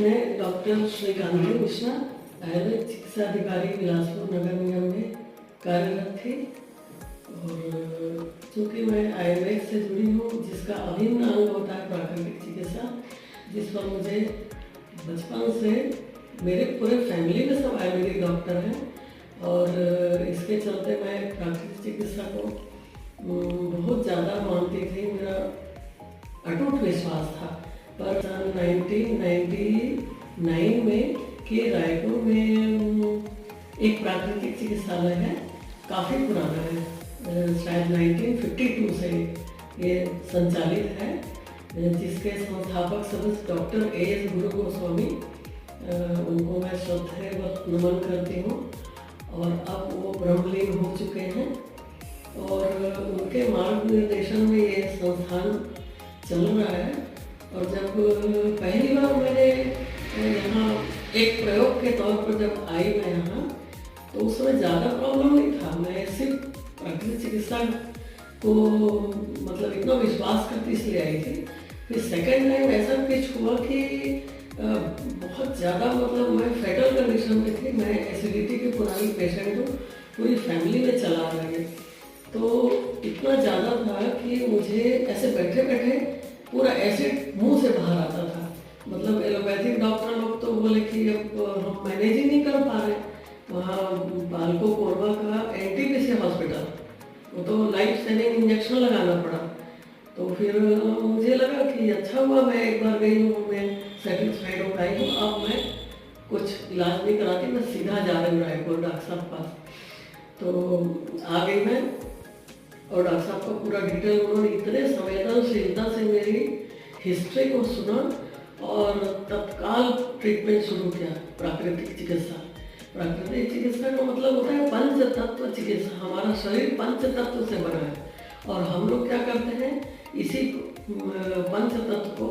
मैं डॉक्टर श्रीकांति मिश्रा, आयुर्वेद चिकित्सा अधिकारी बिलासपुर नगर निगम में कार्यरत थी। और चूँकि मैं आयुर्वेद से जुड़ी हूँ, जिसका अभिन्न अंग होता है प्राकृतिक चिकित्सा, जिस पर मुझे बचपन से मेरे पूरे फैमिली में सब आयुर्वेदिक डॉक्टर हैं और इसके चलते मैं प्राकृतिक चिकित्सा को बहुत ज़्यादा मानती थी। मेरा अटूट विश्वास था। पर 1999 में के रायपुर में एक प्राकृतिक चिकित्सालय है, काफ़ी पुराना है, शायद 1952 से ये संचालित है, जिसके संस्थापक सदस्य डॉक्टर A.S. गुरु गोस्वामी, उनको मैं श्रद्धापूर्वक नमन करती हूँ। और अब वो ब्रह्मलीन हो चुके हैं और उनके मार्गनिर्देशन में ये संस्थान चल रहा है। और जब पहली बार मैंने यहाँ एक प्रयोग के तौर पर जब आई मैं यहाँ, तो उसमें ज़्यादा प्रॉब्लम नहीं था। मैं सिर्फ प्राकृतिक चिकित्सा को मतलब इतना विश्वास करती इसलिए आई थी। फिर सेकेंड टाइम ऐसा कुछ हुआ कि बहुत ज़्यादा मतलब मैं फेटल कंडीशन में थी। मैं एसिडिटी के पुरानी पेशेंट हूँ, पूरी फैमिली में चला रही है। तो इतना ज़्यादा था कि मुझे ऐसे बैठे बैठे पूरा एसिड मुंह से बाहर आता था। मतलब एलोपैथिक डॉक्टर लोग तो बोले कि अब हम मैनेज ही नहीं कर पा रहे। वहाँ बालको कोरबा का NTPC हॉस्पिटल, वो तो लाइफ सेविंग इंजेक्शन लगाना पड़ा। तो फिर मुझे लगा कि अच्छा हुआ मैं एक बार गई हूँ, मैं सेटिस्फाइड हो पाई हूँ। अब मैं कुछ इलाज नहीं कराती, मैं सीधा जा रही हूँ रायपुर डॉक्टर साहब पास। तो आ गई मैं और डॉक्टर साहब का पूरा डिटेल उन्होंने इतने संवेदनशीलता से मेरी हिस्ट्री को सुना और तत्काल ट्रीटमेंट शुरू किया। प्राकृतिक चिकित्सा, प्राकृतिक चिकित्सा का मतलब होता है पंच तत्व चिकित्सा। हमारा शरीर पंच तत्व से बना है और हम लोग क्या करते हैं, इसी पंच तत्व को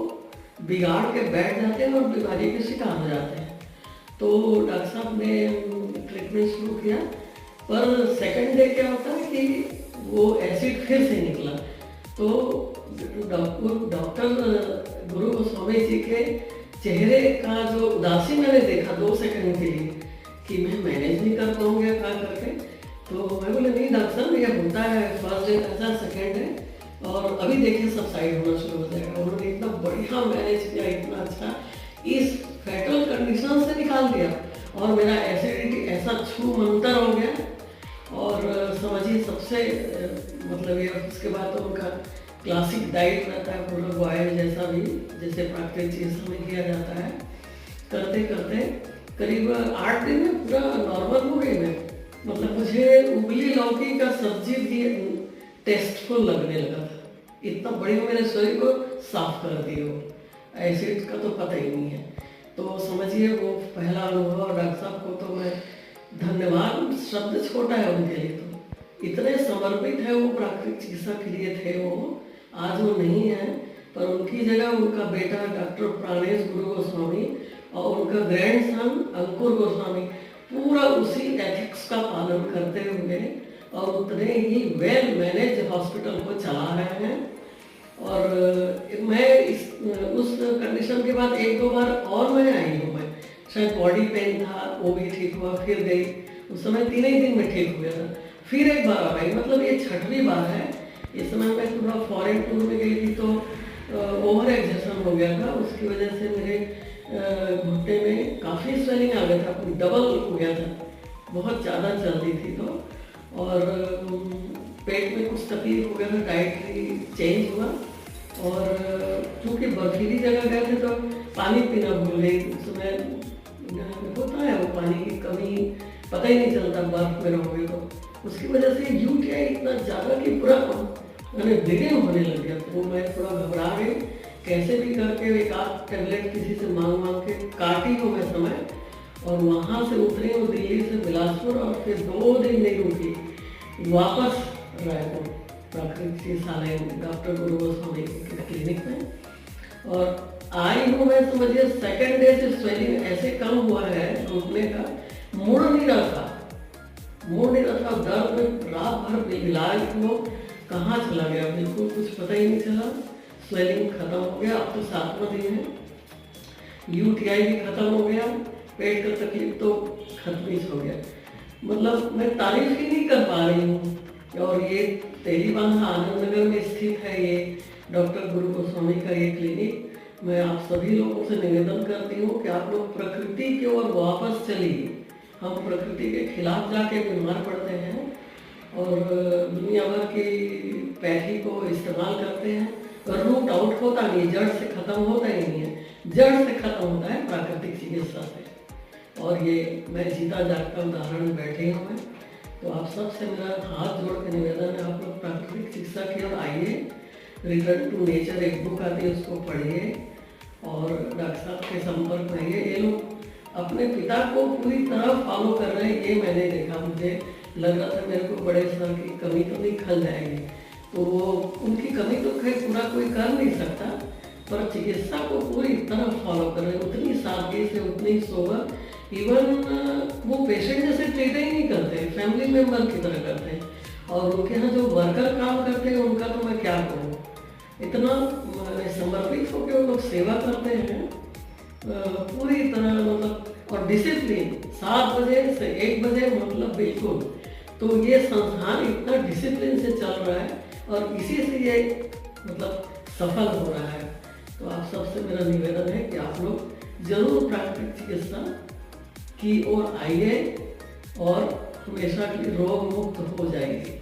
बिगाड़ के बैठ जाते हैं और बीमारी के शिकार हो जाते हैं। तो डॉक्टर साहब ने ट्रीटमेंट शुरू किया। पर सेकंड डे क्या होता है कि वो एसिड फिर से निकला। तो डॉक्टर गुरु गोस्वामी जी के चेहरे का जो उदासी मैंने देखा 2 सेकंड के लिए कि मैं मैनेज नहीं कर पाऊंगा क्या करके। तो मैं बोले नहीं डॉक्टर साहब, ये होता है, फर्स्ट डे ऐसा, सेकेंड है और अभी देखिए सब साइड होना शुरू हो जाएगा। उन्होंने इतना बढ़िया मैनेज किया, इतना अच्छा, इस फेटल कंडीशन से निकाल दिया और मेरा एसिडिटी ऐसा छू मंतर हो गया। और समझिए सबसे मतलब ये, उसके बाद तो उनका क्लासिक डाइट रहता है पूरा बॉयल जैसा भी, जैसे प्राकृतिक चिकित्सा में किया जाता है। करते करते करीब 8 दिन में पूरा नॉर्मल हो गई मैं। मतलब मुझे उबली लौकी का सब्जी भी टेस्टफुल लगने लगा था। इतना बढ़िया मेरे शरीर को साफ कर दिया वो, एसिड का तो पता ही नहीं है। तो समझिए वो पहला अनुभव। डॉक्टर साहब को तो मैं धन्यवाद, शब्द छोटा है उनके लिए। तो इतने समर्पित है वो, प्राकृतिक चिकित्सा के लिए थे वो। आज वो नहीं है, पर उनकी जगह उनका बेटा डॉक्टर प्राणेश गुरु गोस्वामी और उनका ग्रैंडसन अंकुर गोस्वामी पूरा उसी एथिक्स का पालन करते हुए और उतने ही वेल मैनेज हॉस्पिटल को चला रहे हैं। और मैं उस कंडीशन के बाद 1-2 बार और मैं आई हूँ। मैं शायद बॉडी पेन था, वो भी ठीक हुआ, फिर गई, उस समय 3 ही दिन में ठीक हुआ था। फिर एक बार आ गई, मतलब ये 6वीं बार है। इस समय मैं थोड़ा फॉरेन टूर में गई थी तो ओवर एग्जर्शन हो गया था, उसकी वजह से मेरे घुटने में काफ़ी स्वेलिंग आ गया था, डबल हो गया था, बहुत ज़्यादा जल्दी थी। तो और पेट में कुछ तकलीफ हो गया था, डाइटरी चेंज हुआ। और चूँकि बर्फीली जगह गए थे तो पानी पीना भूल गई। उसमें होता है वो पानी की कमी, पता ही नहीं चलता बर्फ में रहोगे तो। उसकी वजह से UTI इतना ज़्यादा कि पूरा मैंने ब्लीडिंग होने लग गया। तो मैं थोड़ा घबरा गई, कैसे भी करके एक आध टेबलेट किसी से मांग के काटी हूँ मैं समय। और वहाँ से उतरी हूँ दिल्ली से बिलासपुर और फिर 2 दिन नहीं रुकी, वापस रायपुर प्राकृतिक चिकित्सालय डॉक्टर गुरु गोस्वामी के क्लिनिक में। और आई हूँ मैं, समझिए सेकेंड डे से स्वेलिंग ऐसे कम हुआ है, घुटने का मुड़ नहीं रहा था, दर्द में रात भर इलाज वो कहाँ चला गया, बिल्कुल कुछ पता ही नहीं चला। स्वेलिंग खत्म हो गया। अब तो 7वां दिन है। यूटीआई भी खत्म हो गया, पेट का तकलीफ तो खत्म ही हो गया। मतलब मैं तारीफ ही नहीं कर पा रही हूँ। और ये तेलीबांधा आनंद नगर में स्थित है ये डॉक्टर गुरु गोस्वामी का ये क्लिनिक। मैं आप सभी लोगों से निवेदन करती हूँ कि आप लोग प्रकृति की ओर वापस चलिए। हम प्रकृति के खिलाफ जाके बीमार पड़ते हैं और दुनिया भर की पैथी को इस्तेमाल करते हैं, पर रूट आउट होता नहीं, जड़ से खत्म होता ही नहीं है। जड़ से खत्म होता है प्राकृतिक चिकित्सा से। और ये मैं जीता जागता उदाहरण बैठे हुए हैं। तो आप सबसे मेरा हाथ जोड़ के निवेदन है, आप लोग प्राकृतिक चिकित्सा की ओर आइए। रिटर्न टू नेचर एक बुक आती है, उसको पढ़िए और डॉक्टर साहब के संपर्क में आइए। ये लोग अपने पिता को पूरी तरह फॉलो कर रहे हैं, ये मैंने देखा। मुझे लग रहा था मेरे को बड़े सर की कमी तो नहीं खल जाएगी, तो वो उनकी कमी तो खैर पूरा कोई कर नहीं सकता, पर चिकित्सा को पूरी तरह फॉलो कर रहे हैं, उतनी सादगी से, उतनी सोबर। इवन वो पेशेंट जैसे ट्रीट ही नहीं करते, फैमिली मेम्बर की तरह करते हैं। और उनके यहाँ जो वर्कर काम करते हैं उनका तो मैं क्या कहूँ, इतना समर्पित होकर वो लोग सेवा करते हैं पूरी तरह, मतलब। और डिसिप्लिन 7 बजे से 1 बजे, मतलब बिल्कुल। तो ये संस्थान इतना डिसिप्लिन से चल रहा है और इसी से ये मतलब सफल हो रहा है। तो आप सबसे मेरा निवेदन है कि आप लोग जरूर प्राकृतिक चिकित्सा की ओर आइए और हमेशा के लिए रोग मुक्त हो जाएंगे।